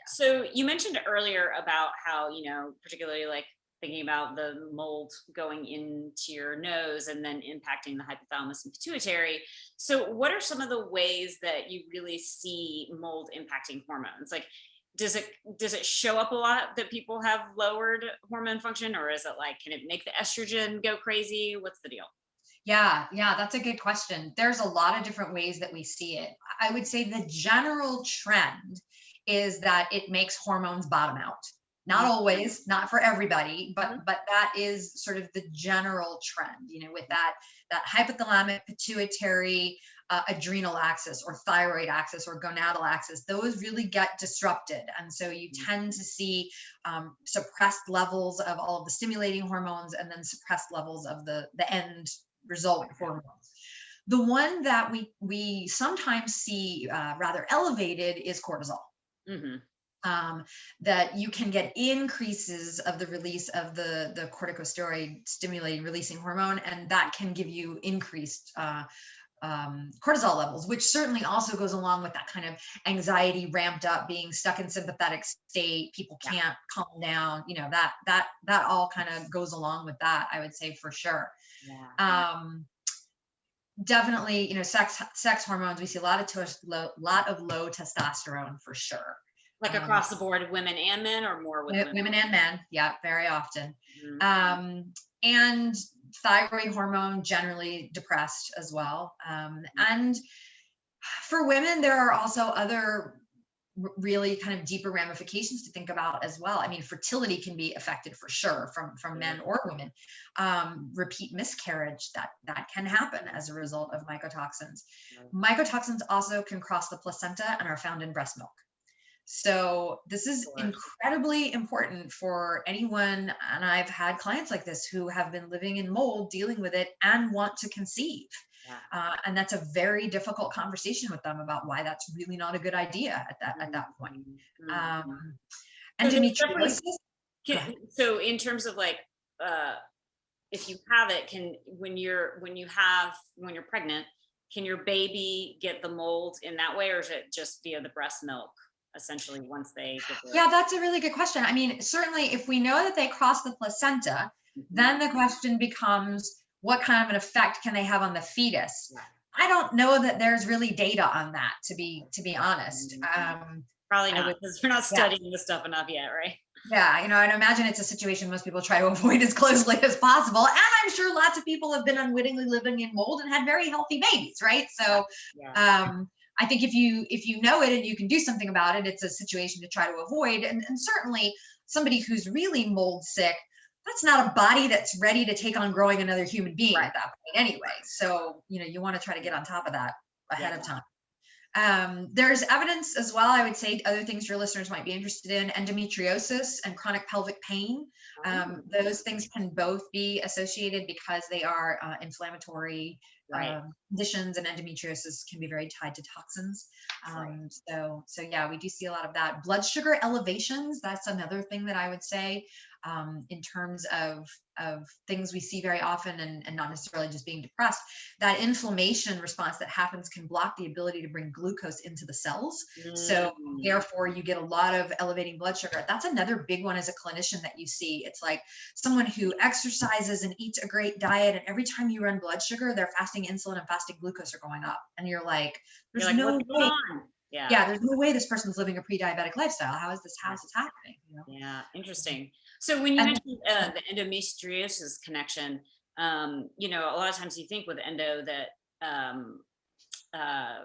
A: So you mentioned earlier about how, particularly like thinking about the mold going into your nose and then impacting the hypothalamus and pituitary. So what are some of the ways that you really see mold impacting hormones? Like, does it show up a lot that people have lowered hormone function, or is it like, can it make the estrogen go crazy? What's the deal?
B: Yeah, that's a good question. There's a lot of different ways that we see it. I would say the general trend is that it makes hormones bottom out. Not always, not for everybody, but that is sort of the general trend, with that hypothalamic, pituitary, adrenal axis or thyroid axis or gonadal axis, those really get disrupted. And so you tend to see suppressed levels of all of the stimulating hormones and then suppressed levels of the end result hormones. The one that we sometimes see rather elevated is cortisol.
A: Mm-hmm.
B: That you can get increases of the release of the corticosteroid stimulating releasing hormone, and that can give you increased cortisol levels, which certainly also goes along with that kind of anxiety ramped up, being stuck in sympathetic state. People can't calm down. That all kind of goes along with that, I would say, for sure.
A: Yeah.
B: Definitely, sex hormones. We see a lot of low testosterone for sure.
A: Like across the board, women and men, or more with
B: women and men. Yeah, very often.
A: Mm-hmm.
B: And thyroid hormone generally depressed as well. And for women, there are also other really kind of deeper ramifications to think about as well. I mean, fertility can be affected for sure from men or women. Repeat miscarriage, that can happen as a result of mycotoxins. Mycotoxins also can cross the placenta and are found in breast milk. So this is
A: Sure.
B: incredibly important for anyone. And I've had clients like this who have been living in mold, dealing with it, and want to conceive.
A: Yeah.
B: And that's a very difficult conversation with them about why that's really not a good idea at that point.
A: Mhm,
B: Um,
A: mhm. So there's
B: endometriosis.
A: definitely
B: Go ahead.
A: so in terms of like uh if you have it, can when you're pregnant, can your baby get the mold in that way, or is it just via the breast milk essentially once they get there?
B: Yeah, that's a really good question. I mean, certainly if we know that they cross the placenta,
A: Mhm.
B: then the question becomes what kind of an effect can they have on the fetus?
A: Yeah.
B: I don't know that there's really data on that, to be honest.
A: Mhm. Probably
B: I
A: not,
B: would,
A: because we're not
B: yeah,
A: studying this stuff enough yet, right?
B: yeah, I'd imagine it's a situation most people try to avoid as closely as possible. And I'm sure lots of people have been unwittingly living in mold and had very healthy babies, right?
A: Yeah.
B: So
A: Yeah.
B: I think if you know it and you can do something about it, it's a situation to try to avoid. And certainly somebody who's really mold sick, that's not a body that's ready to take on growing another human being
A: Right.
B: at that point anyway. So, you want to try to get on top of that ahead
A: Yeah.
B: of time. There's evidence as well, I would say, other things your listeners might be interested in: endometriosis and chronic pelvic pain.
A: Oh,
B: Those things can both be associated because they are inflammatory
A: right.
B: conditions, and endometriosis can be very tied to toxins.
A: Right.
B: So yeah, we do see a lot of that. Blood sugar elevations, that's another thing that I would say, in terms of things we see very often, and not necessarily just being depressed. That inflammation response that happens can block the ability to bring glucose into the cells. So
A: Mm.
B: therefore you get a lot of elevating blood sugar. That's another big one as a clinician that you see. It's like someone who exercises and eats a great diet, and every time you run blood sugar, their fasting insulin and fasting glucose are going up. And you're like,
A: You're
B: there's
A: like,
B: no
A: what's going
B: way.
A: on? Yeah.
B: Yeah, there's no way this person's living a pre-diabetic lifestyle. How is this happening?
A: Yeah, interesting. So when you
B: And
A: mentioned the endometriosis connection, a lot of times you think with endo that um, I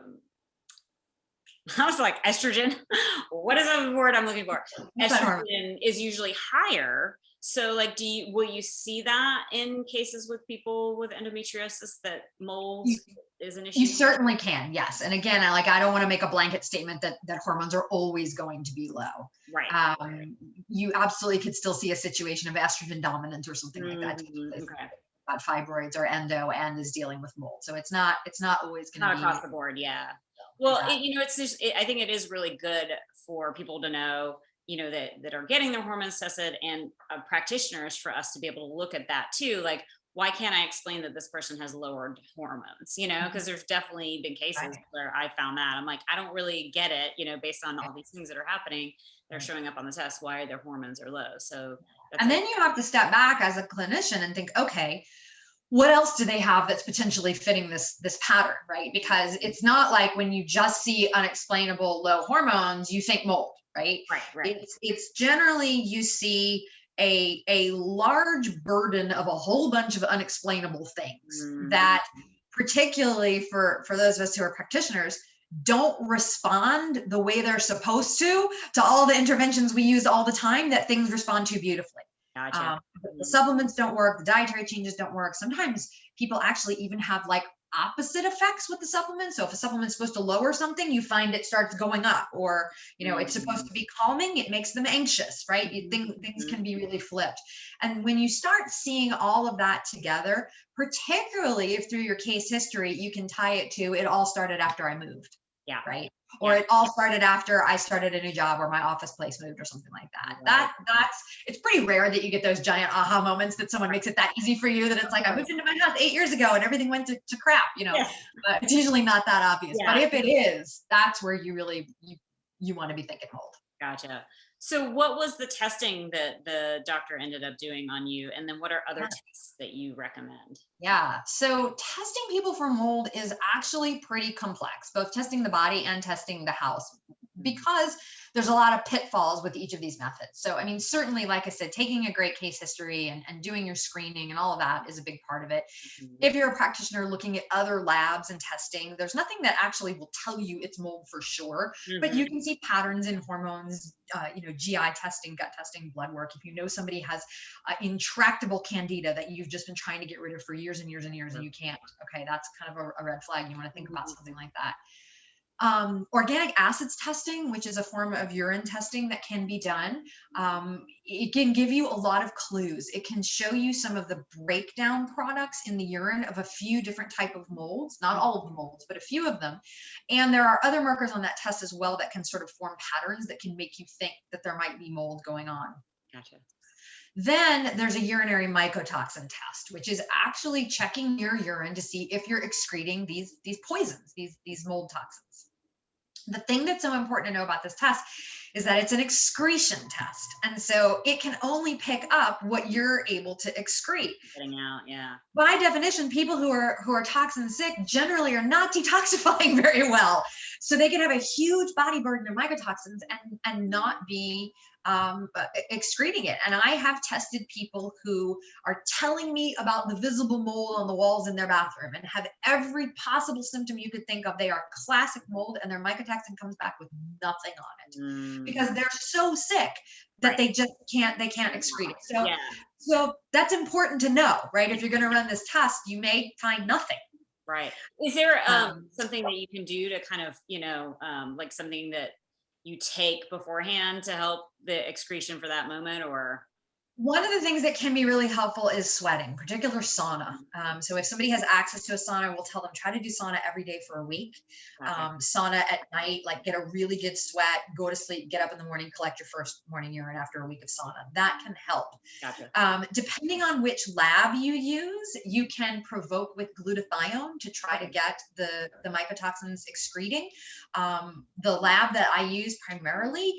A: was like estrogen. What is the word I'm looking for?
B: what's that hormone?
A: Estrogen is usually higher. So like, will you see that in cases with people with endometriosis that mold is an
B: You
A: issue?
B: certainly can, yes. And again, I don't want to make a blanket statement that hormones are always going to be low.
A: Right.
B: You absolutely could still see a situation of estrogen dominant or something like that.
A: Okay.
B: Got fibroids or endo and is dealing with mold, so it's not always going to
A: Not
B: be
A: across the board, yeah. Well,
B: exactly.
A: it's just, I think it is really good for people to know, that are getting their hormones tested, and practitioners, for us to be able to look at that too. Like, why can't I explain that this person has lowered hormones? Because there's definitely been cases
B: Right.
A: where I found that I'm like, I don't really get it. Based on
B: Right.
A: all these things that are happening, they're
B: Right.
A: showing up on the test. Why are their hormones are low? So that's
B: And
A: a
B: then you have to step back as a clinician and think, okay, what else do they have that's potentially fitting this pattern, right? Because it's not like when you just see unexplainable low hormones, you think mold, right?
A: right, right.
B: It's generally you see a large burden of a whole bunch of unexplainable things
A: Mhm.
B: that, particularly for those of us who are practitioners, don't respond the way they're supposed to all the interventions we use all the time that things respond to beautifully.
A: Gotcha.
B: The
A: Mhm.
B: supplements don't work, the dietary changes don't work. Sometimes people actually even have like opposite effects with the supplement. So if a supplement's supposed to lower something, you find it starts going up, or it's supposed
A: Mhm.
B: to be calming, it makes them anxious, right? You think things
A: Mhm.
B: can be really flipped. And when you start seeing all of that together, particularly if through your case history you can tie it to it all started after I moved,
A: Yeah.
B: right? Or
A: Yeah.
B: it all started after I started a new job or my office place moved or something like that.
A: Right.
B: It's pretty rare that you get those giant aha moments that someone makes it that easy for you that it's
A: Of
B: like I
A: course.
B: moved into my house 8 years ago and everything went to crap.
A: Yes.
B: It's usually not that obvious. But
A: Yeah.
B: if it is, that's where you really you want to be thinking mold.
A: Gotcha. So what was the testing that the doctor ended up doing on you? And then what are other tests that you recommend?
B: Yeah. So testing people for mold is actually pretty complex, both testing the body and testing the house,
A: Mhm.
B: because there's a lot of pitfalls with each of these methods. So, I mean, certainly, like I said, taking a great case history and doing your screening and all of that is a big part of it.
A: Mhm.
B: If you're a practitioner looking at other labs and testing, there's nothing that actually will tell you it's mold for sure, but you
A: Mhm.
B: can see patterns in hormones, GI testing, gut testing, blood work. If you know somebody has intractable candida that you've just been trying to get rid of for years and years and years and you can't, okay, that's kind of a red flag. You want to think about
A: Mhm.
B: something like that. Organic acids testing, which is a form of urine testing that can be done. It can give you a lot of clues. It can show you some of the breakdown products in the urine of a few different type of molds, not all of the molds, but a few of them. And there are other markers on that test as well that can sort of form patterns that can make you think that there might be mold going on.
A: Gotcha.
B: Then there's a urinary mycotoxin test, which is actually checking your urine to see if you're excreting these poisons, these mold toxins. The thing that's so important to know about this test is that it's an excretion test. And so it can only pick up what you're able to excrete.
A: Getting out, yeah.
B: By definition, people who are toxin sick generally are not detoxifying very well. So they can have a huge body burden of mycotoxins and not be excreting it. And I have tested people who are telling me about the visible mold on the walls in their bathroom and have every possible symptom you could think of. They are classic mold, and their mycotoxin comes back with nothing on it because they're so sick that they just can't excrete it. So that's important to know, right? If you're going to run this test, you may find nothing.
A: Right. Is there something that you can do to kind of, like something that you take beforehand to help the excretion for that moment? Or
B: one of the things that can be really helpful is sweating, particular sauna. So if somebody has access to a sauna, we'll tell them try to do sauna every day for a week. Sauna at night, like get a really good sweat, go to sleep, get up in the morning, collect your first morning urine after a week of sauna. That can help.
A: Gotcha.
B: Depending on which lab you use, you can provoke with glutathione to try to get the mycotoxins excreting. The lab that I use primarily,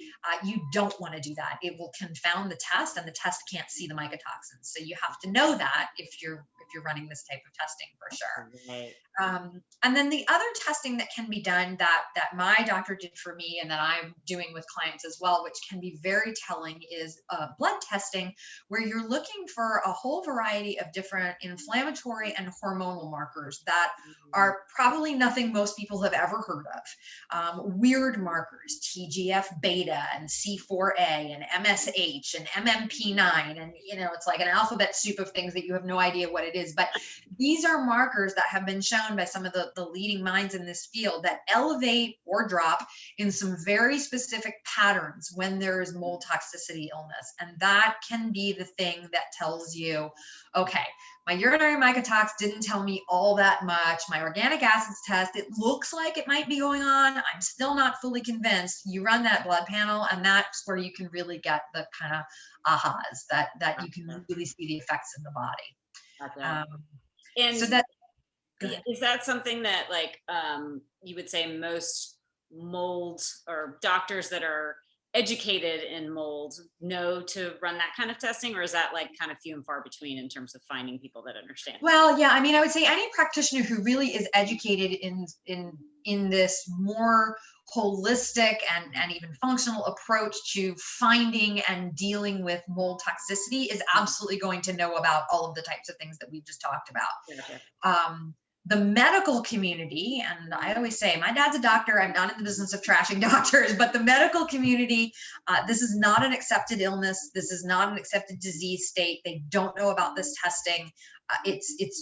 B: you don't want to do that. It will confound the test, and the test can't see the mycotoxins. So you have to know that if you're running this type of testing, for sure.
A: Right.
B: And then the other testing that can be done that my doctor did for me and that I'm doing with clients as well, which can be very telling, is blood testing, where you're looking for a whole variety of different inflammatory and hormonal markers that are probably nothing most people have ever heard of. Weird markers, TGF beta and C4A and MSH and MMP9, and it's like an alphabet soup of things that you have no idea what it is. But these are markers that have been shown by some of the leading minds in this field that elevate or drop in some very specific patterns when there is mold toxicity illness. And that can be the thing that tells you, okay, my urinary mycotox didn't tell me all that much. My organic acids test, it looks like it might be going on. I'm still not fully convinced. You run that blood panel, and that's where you can really get the kind of ahas that you can really see the effects in the body.
A: Gotcha. And
B: so that
A: is that something that you would say most mold or doctors that are educated in mold know to run that kind of testing, or is that like kind of few and far between in terms of finding people that understand?
B: Well, yeah, I mean, I would say any practitioner who really is educated in this more holistic and even functional approach to finding and dealing with mold toxicity is absolutely going to know about all of the types of things that we've just talked about.
A: Gotcha.
B: The medical community, and I always say, my dad's a doctor, I'm not in the business of trashing doctors, but the medical community, this is not an accepted illness. This is not an accepted disease state. They don't know about this testing.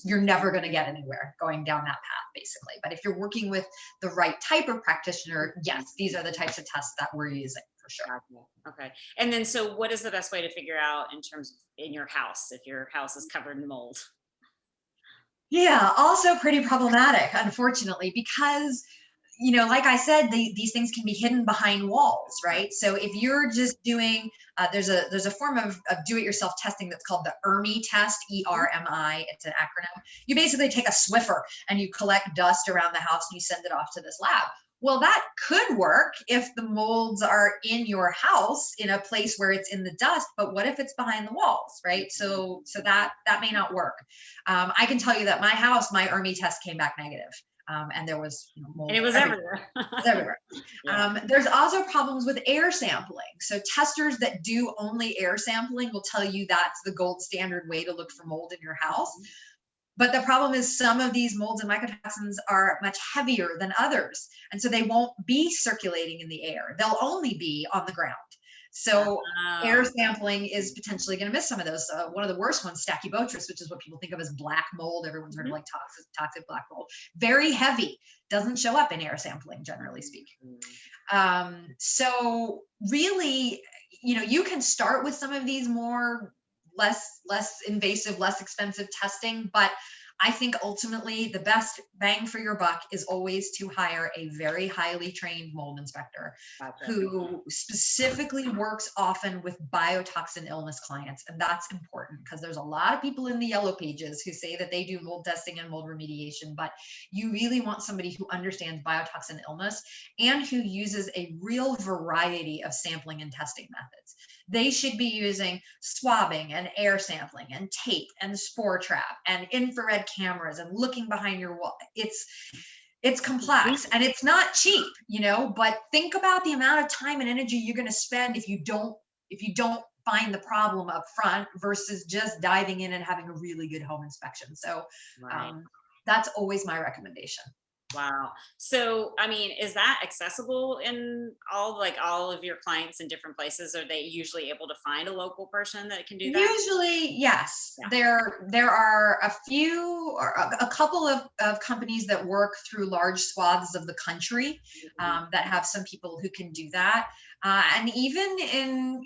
B: You're never going to get anywhere going down that path, basically. But if you're working with the right type of practitioner, yes, these are the types of tests that we're using for sure.
A: Okay. And then, so what is the best way to figure out in terms of in your house, if your house is covered in mold?
B: Yeah, also pretty problematic, unfortunately, because, like I said, these things can be hidden behind walls, right? So if you're just doing, there's a form of do-it-yourself testing that's called the ERMI test, ERMI, it's an acronym. You basically take a Swiffer and you collect dust around the house and you send it off to this lab. Well, that could work if the molds are in your house in a place where it's in the dust, but what if it's behind the walls, right? So that may not work. I can tell you that my house, my ERMI test came back negative. And there was mold.
A: And it was everywhere.
B: It was everywhere. Yeah. There's also problems with air sampling. So testers that do only air sampling will tell you that's the gold standard way to look for mold in your house. But the problem is some of these molds and mycotoxins are much heavier than others. And so they won't be circulating in the air. They'll only be on the ground. So air
A: Wow.
B: sampling is potentially going to miss some of those. One of the worst ones, stachybotrys, which is what people think of as black mold. Everyone's heard of like toxic black mold. Very heavy, doesn't show up in air sampling, generally speaking. So really, you can start with some of these more less invasive, less expensive testing, but I think ultimately the best bang for your buck is always to hire a very highly trained mold inspector who specifically works often with biotoxin illness clients. And that's important because there's a lot of people in the yellow pages who say that they do mold testing and mold remediation, but you really want somebody who understands biotoxin illness and who uses a real variety of sampling and testing methods. They should be using swabbing and air sampling and tape and spore trap and infrared cameras and looking behind your wall. It's complex and it's not cheap, but think about the amount of time and energy you're going to spend if you don't find the problem up front versus just diving in and having a really good home inspection. So that's always my recommendation.
A: Wow. So, I mean, is that accessible in all of your clients in different places? Are they usually able to find a local person that can do that?
B: Usually, yes. Yeah. There are a few or a couple of companies that work through large swaths of the country that have some people who can do that. And even in,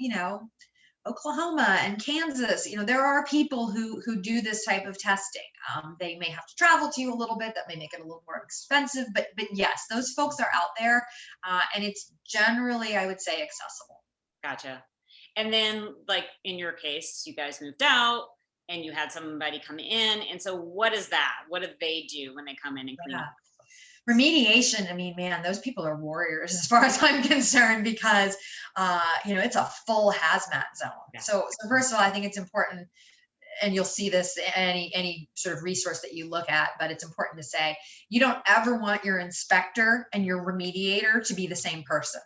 B: Oklahoma and Kansas, there are people who do this type of testing. They may have to travel to you a little bit. That may make it a little more expensive, but yes, those folks are out there, and it's generally, I would say, accessible.
A: Gotcha. And then, like in your case, you guys moved out and you had somebody come in. And so, what is that? What do they do when they come in and clean up?
B: Remediation, I mean, man, those people are warriors as far as I'm concerned because, it's a full hazmat zone. Yeah. So first of all, I think it's important, and you'll see this in any sort of resource that you look at, but it's important to say, you don't ever want your inspector and your remediator to be the same person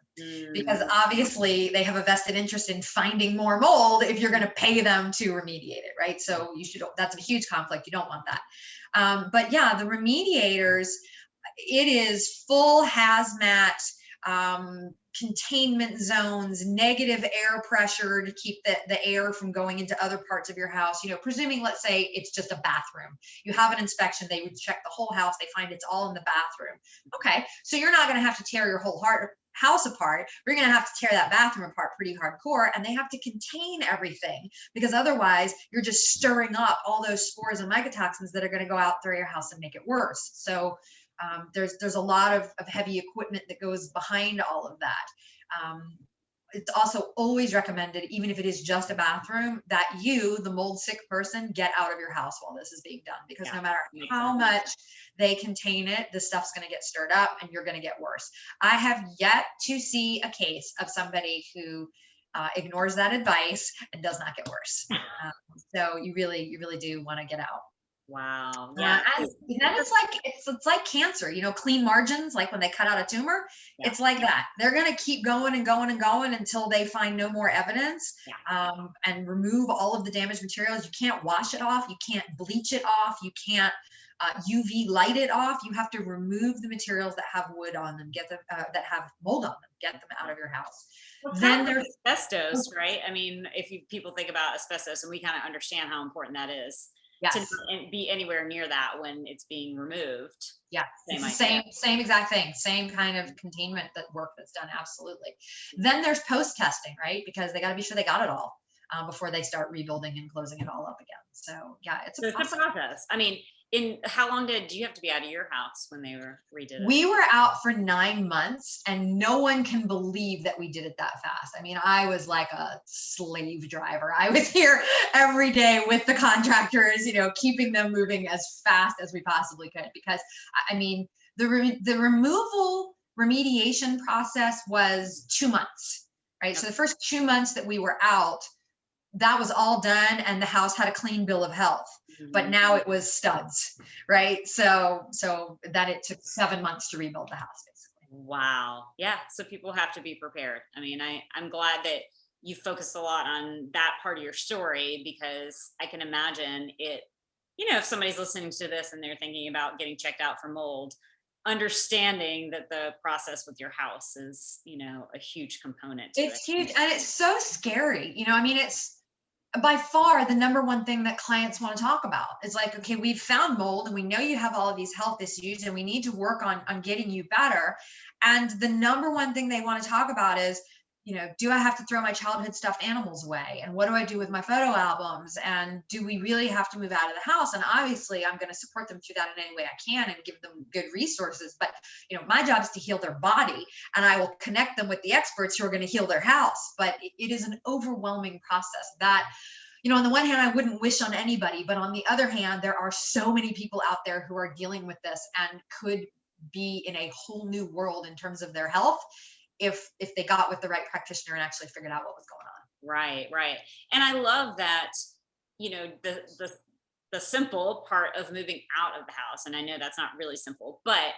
B: because obviously they have a vested interest in finding more mold if you're going to pay them to remediate it, right? So that's a huge conflict. You don't want that. But yeah, the remediators, it is full hazmat, containment zones, negative air pressure to keep the air from going into other parts of your house. Presuming, let's say it's just a bathroom. You have an inspection, they would check the whole house. They find it's all in the bathroom. Okay, so you're not going to have to tear your whole house apart. You're going to have to tear that bathroom apart pretty hardcore, and they have to contain everything because otherwise you're just stirring up all those spores and mycotoxins that are going to go out through your house and make it worse. So there's a lot of heavy equipment that goes behind all of that. It's also always recommended, even if it is just a bathroom, that you, the mold sick person, get out of your house while this is being done, because no matter how much they contain it, the stuff's going to get stirred up and you're going to get worse. I have yet to see a case of somebody who ignores that advice and does not get worse. So you really do want to get out.
A: Wow. Yeah.
B: And then it's like cancer, clean margins, like when they cut out a tumor, it's like that. They're going to keep going and going and going until they find no more evidence, and remove all of the damaged materials. You can't wash it off. You can't bleach it off. You can't UV light it off. You have to remove the materials that have wood on them, get them that have mold on them, get them out of your house.
A: Well, then there's asbestos, right? I mean, if people think about asbestos, and we kind of understand how important that is.
B: Yes.
A: To be anywhere near that when it's being removed.
B: Yeah, same exact thing, same kind of containment work that's done. Absolutely. Then there's post testing, right? Because they got to be sure they got it all before they start rebuilding and closing it all up again. So yeah, it's a
A: process. I mean, how long did you have to be out of your house when they redid it?
B: We were out for 9 months, and no one can believe that we did it that fast. I mean, I was like a slave driver. I was here every day with the contractors, keeping them moving as fast as we possibly could, because I mean, the removal remediation process was 2 months, right? Okay. So the first 2 months that we were out, that was all done, and the house had a clean bill of health. But now it was studs, right? So that it took 7 months to rebuild the house, basically.
A: Wow. Yeah. So people have to be prepared. I mean, I'm glad that you focused a lot on that part of your story, because I can imagine it, if somebody's listening to this and they're thinking about getting checked out for mold, understanding that the process with your house is, a huge component to it.
B: It's huge and it's so scary. I mean, it's by far the number one thing that clients want to talk about. Is like, okay, we've found mold and we know you have all of these health issues and we need to work on getting you better. And the number one thing they want to talk about is, do I have to throw my childhood stuffed animals away? And what do I do with my photo albums? And do we really have to move out of the house? And obviously I'm going to support them through that in any way I can and give them good resources. But, my job is to heal their body, and I will connect them with the experts who are going to heal their house. But it is an overwhelming process that, on the one hand, I wouldn't wish on anybody, but on the other hand, there are so many people out there who are dealing with this and could be in a whole new world in terms of their health if they got with the right practitioner and actually figured out what was going on.
A: Right, right. And I love that, the simple part of moving out of the house. And I know that's not really simple, but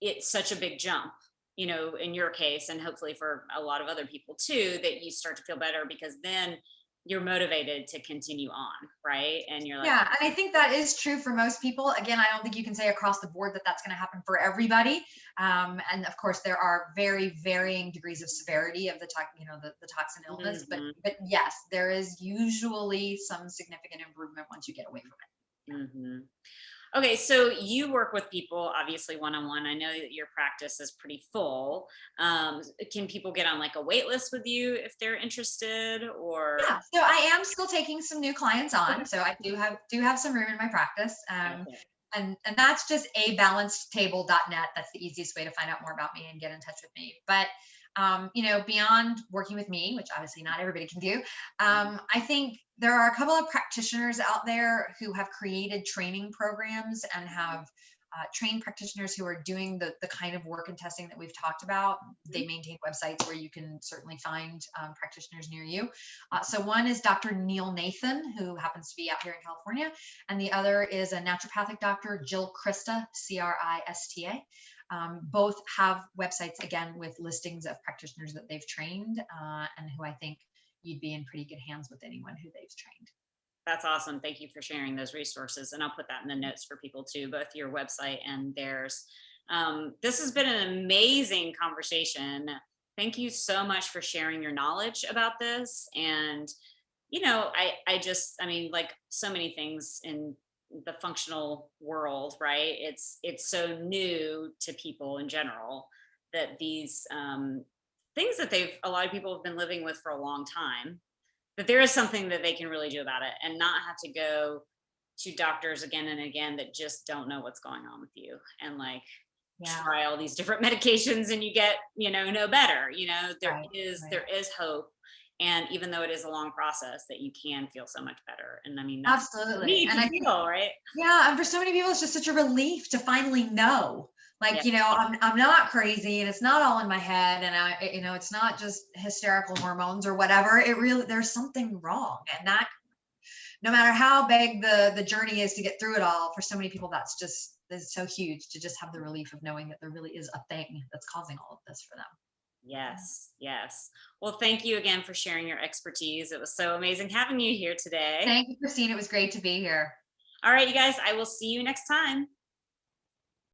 A: it's such a big jump, in your case, and hopefully for a lot of other people too, that you start to feel better because then you're motivated to continue on, right? And you're like,
B: yeah, and I think that is true for most people. Again, I don't think you can say across the board that that's going to happen for everybody. And of course, there are very varying degrees of severity of the toxin illness.
A: mhm,
B: But yes, there is usually some significant improvement once you get away from it.
A: mhm. Okay, so you work with people obviously one-on-one. I know that your practice is pretty full. Can people get on like a wait list with you if they're interested, or?
B: Yeah, so I am still taking some new clients on. So I do have some room in my practice.
A: Okay.
B: And that's just abalancedtable.net. That's the easiest way to find out more about me and get in touch with me. But beyond working with me, which obviously not everybody can do, I think there are a couple of practitioners out there who have created training programs and have trained practitioners who are doing the kind of work and testing that we've talked about. They maintain websites where you can certainly find practitioners near you. So one is Dr. Neil Nathan, who happens to be out here in California, and the other is a naturopathic doctor, Jill Krista, Crista. Both have websites, again, with listings of practitioners that they've trained and who I think you'd be in pretty good hands with anyone who they've trained.
A: That's awesome. Thank you for sharing those resources. And I'll put that in the notes for people too, both your website and theirs. This has been an amazing conversation. Thank you so much for sharing your knowledge about this. And, I mean, like so many things in the functional world, right? It's so new to people in general that these things that a lot of people have been living with for a long time, that there is something that they can really do about it and not have to go to doctors again and again that just don't know what's going on with you and like
B: Yeah.
A: try all these different medications and you get, no better. There
B: Right.
A: is
B: Right.
A: there is hope. And even though it is a long process, that you can feel so much better. And I mean, that's what we
B: Absolutely.
A: need
B: And
A: to
B: I think,
A: feel, right?
B: yeah, and for so many people, it's just such a relief to finally know,
A: Yeah.
B: like, I'm not crazy and it's not all in my head. And it's not just hysterical hormones or whatever. It really, there's something wrong. And that, no matter how big the journey is to get through it all, for so many people, is so huge to just have the relief of knowing that there really is a thing that's causing all of this for them.
A: Yes. Yes. Well, thank you again for sharing your expertise. It was so amazing having you here today.
B: Thank you, Christine. It was great to be here.
A: All right, you guys, I will see you next time.